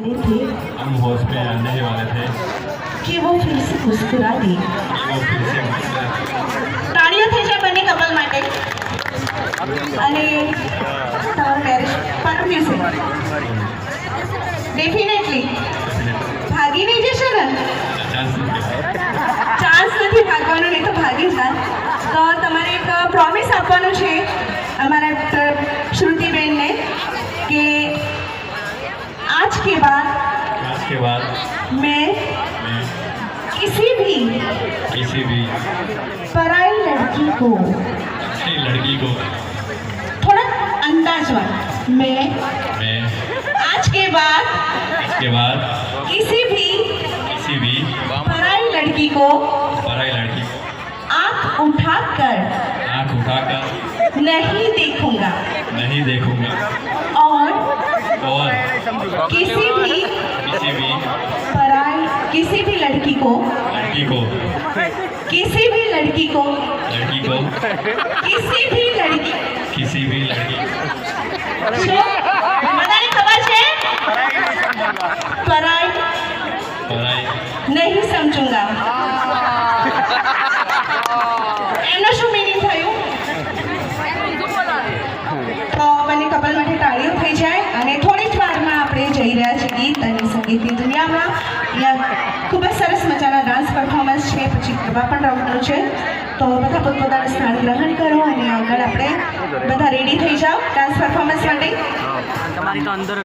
वाले थे हम होश में आने ही वाले थे कि वो फिर से मुस्कुरा दी। कि वो फिर से मुस्कुरा તાળીઓ થઈ જાય બંને કપલ માટે અને તમારું મેરેજ પરમ્યું છે ડેફિનેટલી ભાગી નહીં જશો ને ચાન્સ નથી ભાગવાનો નહીં તો ભાગી જાય તો તમારે એક પ્રોમિસ આપવાનું છે અમારા શ્રુતિબેનને કે आज के बाद मैं किसी भी पराई लड़की को थोड़ा अंदाज में मैं आज के बाद किसी भी पराई लड़की को आंख उठाकर नहीं देखूंगा और किसी भी लड़की को किसी भी लड़की जो બધાને ખબર છે પરાઈ નહીં સમજूंगा એનો શું મીનિંગ થયું તો બંને કપલ માટે તાળીઓ થઈ જાય અને થોડી જ વારમાં આપણે જઈ રહ્યા છીએ ગીત અને સંગીતની દુનિયામાં અહીંયા ખૂબ જ સરસ મજાના ડાન્સ પરફોર્મન્સ છે પછી ગરબા પણ રમવાનું છે તો બધા પોતપોતાનું સ્થાન ગ્રહણ કરો અને આગળ આપણે બધા રેડી થઈ જાઓ ડાન્સ પરફોર્મન્સ માટે તમારી તો અંદર